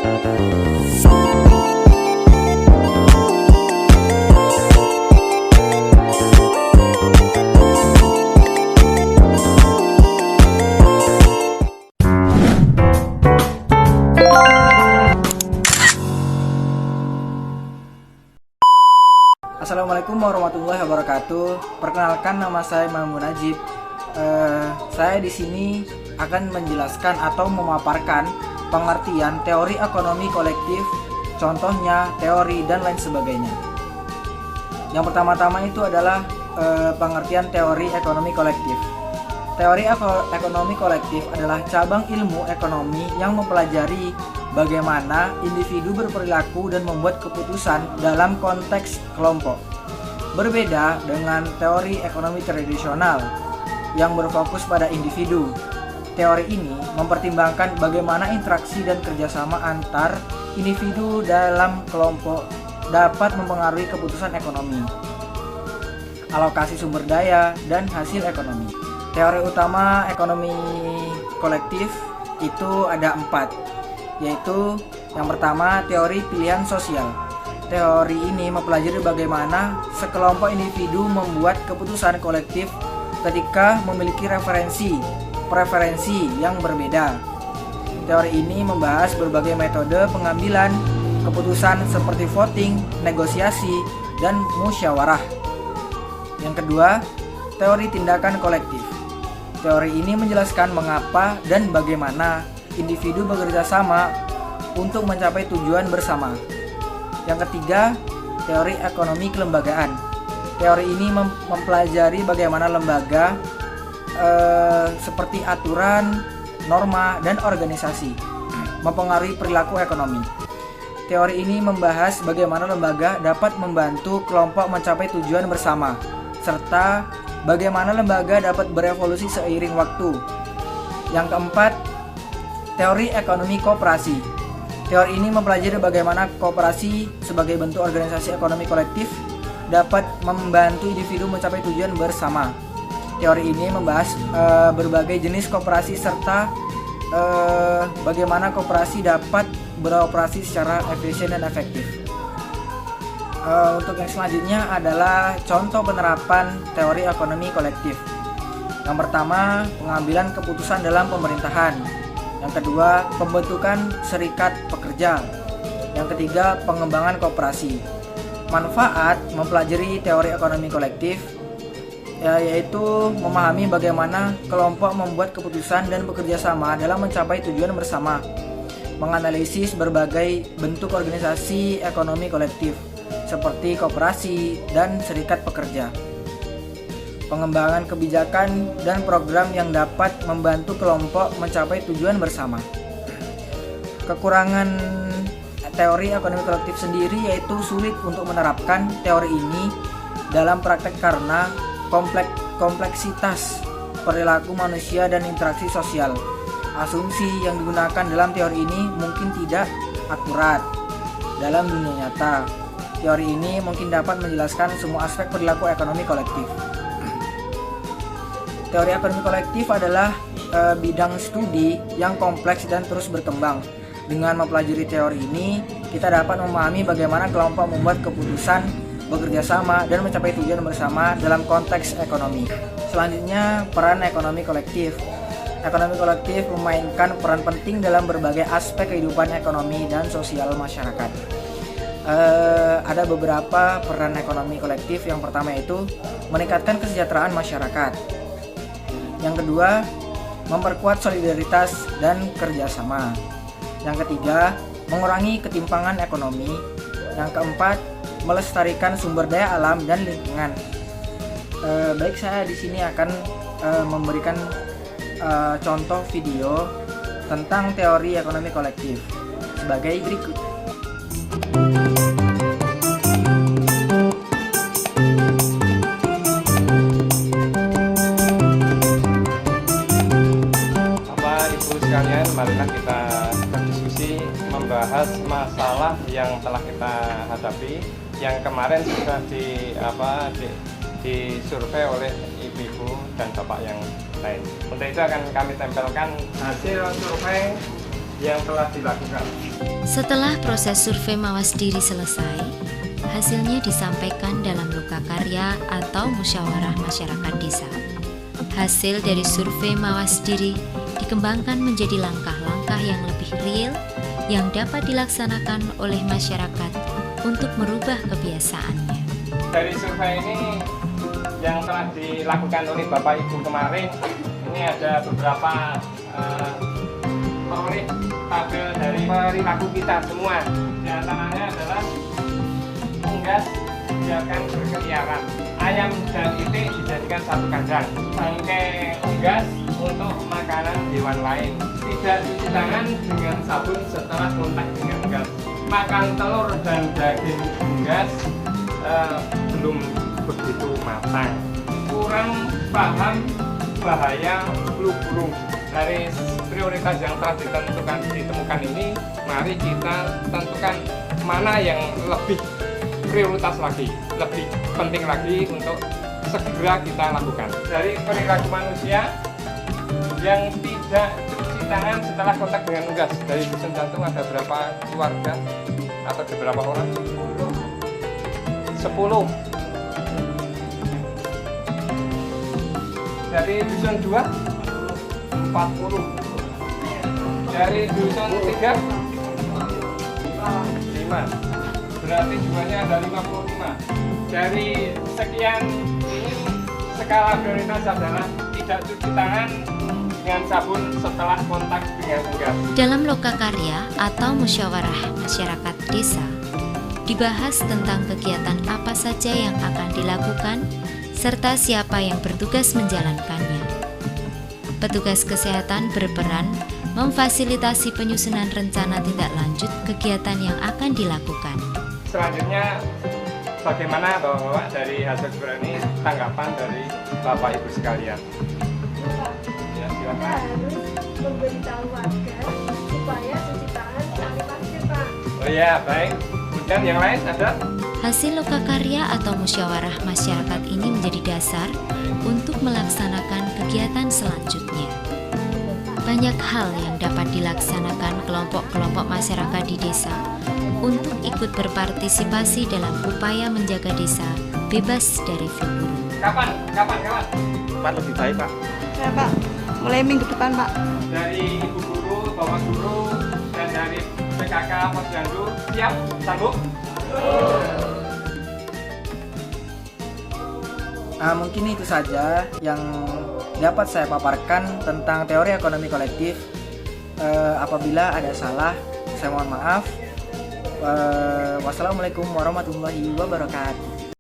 Assalamualaikum warahmatullahi wabarakatuh. Perkenalkan, nama saya Mamun Najib. Saya di sini akan menjelaskan atau memaparkan pengertian teori ekonomi kolektif, contohnya, teori, dan lain sebagainya. Yang pertama-tama itu adalah pengertian teori ekonomi kolektif. Teori ekonomi kolektif adalah cabang ilmu ekonomi yang mempelajari bagaimana individu berperilaku dan membuat keputusan dalam konteks kelompok. Berbeda dengan teori ekonomi tradisional yang berfokus pada individu. Teori ini mempertimbangkan bagaimana interaksi dan kerjasama antar individu dalam kelompok dapat mempengaruhi keputusan ekonomi, alokasi sumber daya, dan hasil ekonomi. Teori utama ekonomi kolektif itu ada 4, yaitu yang pertama, teori pilihan sosial. Teori ini mempelajari bagaimana sekelompok individu membuat keputusan kolektif ketika memiliki preferensi yang berbeda. Teori ini membahas berbagai metode pengambilan keputusan seperti voting, negosiasi, dan musyawarah. Yang kedua, teori tindakan kolektif. Teori ini menjelaskan mengapa dan bagaimana individu bekerja sama untuk mencapai tujuan bersama. Yang ketiga, teori ekonomi kelembagaan. Teori ini mempelajari bagaimana lembaga seperti aturan, norma, dan organisasi mempengaruhi perilaku ekonomi. Teori ini membahas bagaimana lembaga dapat membantu kelompok mencapai tujuan bersama, serta bagaimana lembaga dapat berevolusi seiring waktu. Yang keempat, teori ekonomi koperasi. Teori ini mempelajari bagaimana koperasi sebagai bentuk organisasi ekonomi kolektif dapat membantu individu mencapai tujuan bersama. Teori ini membahas berbagai jenis koperasi serta bagaimana koperasi dapat beroperasi secara efisien dan efektif. Untuk yang selanjutnya adalah contoh penerapan teori ekonomi kolektif. Yang pertama, pengambilan keputusan dalam pemerintahan. Yang kedua, pembentukan serikat pekerja. Yang ketiga, pengembangan koperasi. Manfaat mempelajari teori ekonomi kolektif yaitu memahami bagaimana kelompok membuat keputusan dan bekerja sama dalam mencapai tujuan bersama. Menganalisis berbagai bentuk organisasi ekonomi kolektif seperti koperasi dan serikat pekerja. Pengembangan kebijakan dan program yang dapat membantu kelompok mencapai tujuan bersama. Kekurangan teori ekonomi kolektif sendiri yaitu sulit untuk menerapkan teori ini dalam praktek karena kompleksitas perilaku manusia dan interaksi sosial. Asumsi yang digunakan dalam teori ini mungkin tidak akurat dalam dunia nyata. Teori ini mungkin dapat menjelaskan semua aspek perilaku ekonomi kolektif. Teori ekonomi kolektif adalah bidang studi yang kompleks dan terus berkembang. Dengan mempelajari teori ini, kita dapat memahami bagaimana kelompok membuat keputusan, bekerja sama, dan mencapai tujuan bersama dalam konteks ekonomi. Selanjutnya, peran ekonomi kolektif. Ekonomi kolektif memainkan peran penting dalam berbagai aspek kehidupan ekonomi dan sosial masyarakat. Ada beberapa peran ekonomi kolektif. Yang pertama yaitu meningkatkan kesejahteraan masyarakat. Yang kedua, memperkuat solidaritas dan kerjasama. Yang ketiga, mengurangi ketimpangan ekonomi. Yang keempat, melestarikan sumber daya alam dan lingkungan. Baik, saya di sini akan memberikan contoh video tentang teori ekonomi kolektif sebagai berikut. Marilah kita berdiskusi membahas masalah yang telah kita hadapi, yang kemarin sudah disurvei oleh ibu-ibu dan bapak yang lain. Untuk itu akan kami tempelkan hasil survei yang telah dilakukan. Setelah proses survei mawas diri selesai, hasilnya disampaikan dalam lokakarya atau musyawarah masyarakat desa. Hasil dari survei mawas diri dikembangkan menjadi langkah-langkah yang lebih real yang dapat dilaksanakan oleh masyarakat untuk merubah kebiasaannya. Dari survei ini yang telah dilakukan oleh Bapak Ibu kemarin, ini ada beberapa peroleh tabel dari perilaku kita semua. Di antaranya adalah unggas biarkan berkeliaran, ayam dan itik dijadikan satu kandang, bangkai unggas untuk makanan hewan lain, tidak cuci tangan dengan sabun setelah kontak dengan unggas, makan telur dan daging unggas belum begitu matang, kurang paham bahaya flu burung. Dari prioritas yang telah ditemukan ini, mari kita tentukan mana yang lebih prioritas lagi, lebih penting lagi untuk segera kita lakukan. Dari perilaku manusia yang tidak cuci tangan setelah kontak dengan unggas, dari Dusun Jantung ada berapa keluarga atau ada berapa orang? 10. Dari Dusun 2 40. Dari Dusun 3 5. Berarti jumlahnya ada 55. Dari sekian ini, skala prioritas adalah tidak cuci tangan dengan sabun setelah kontak dengan unggas. Dalam lokakarya atau musyawarah masyarakat desa, dibahas tentang kegiatan apa saja yang akan dilakukan serta siapa yang bertugas menjalankannya. Petugas kesehatan berperan memfasilitasi penyusunan rencana tindak lanjut kegiatan yang akan dilakukan. Selanjutnya, bagaimana Bapak-Bapak dari hasil survei ini, tanggapan dari Bapak Ibu sekalian? Ya, silakan. Harus memberitahu warga supaya cuci tangan sekali pakai, Pak. Oh ya, baik. Kemudian yang lain ada? Hasil lokakarya atau musyawarah masyarakat ini menjadi dasar untuk melaksanakan kegiatan selanjutnya. Banyak hal yang dapat dilaksanakan kelompok-kelompok masyarakat di desa untuk ikut berpartisipasi dalam upaya menjaga desa bebas dari flu burung. Kapan? Pak lebih baik, Pak. Ya, Pak. Mulai minggu depan, Pak. Dari Ibu Guru, Bapak Guru, dan dari PKK Posyandu, siap? Sanggup? Mungkin itu saja yang dapat saya paparkan tentang teori ekonomi kolektif. Apabila ada salah, saya mohon maaf. Wassalamualaikum warahmatullahi wabarakatuh.